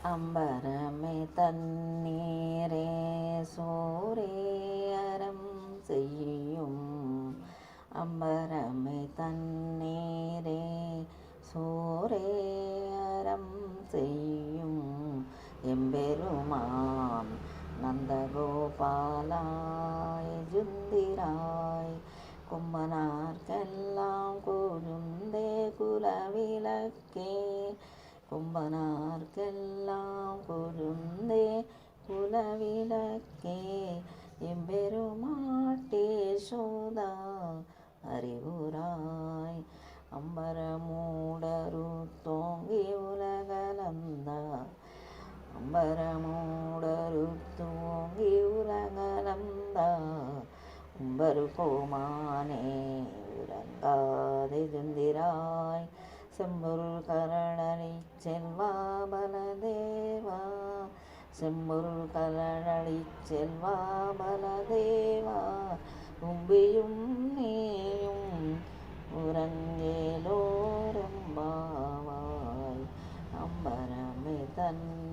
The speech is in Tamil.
அம்பரமே தண்ணீரே சோரே அறம் செய்யும். அம்பரமே தண்ணீரே சோரே அறம் செய்யும். எம்பெருமான் நந்தகோபாலாய் ஜுந்திராய் கும்பனார்க்கெல்லாம் கொழுந்தே குலவிளக்கே. கும்பனார்க்கெல்லாம் கொழுந்தே குலவிளக்கே. எம்பெருமாட்டே சோதா அறிவுராய் அம்பரமூடரு தோங்கி உலகளந்தா. அம்பரமூடரு தோங்கி உலகளந்தா. உம்பரு கோமானே உறங்காதே ஜுந்திராய் செம்பொருள் கரளளிச் செல்வா பலதேவா. செம்பொருள் கரளளிச் செல்வா பலதேவா. உம்பியும் நீயும் உறங்கேலோரெம்பாவாய். அம்பரமே தன்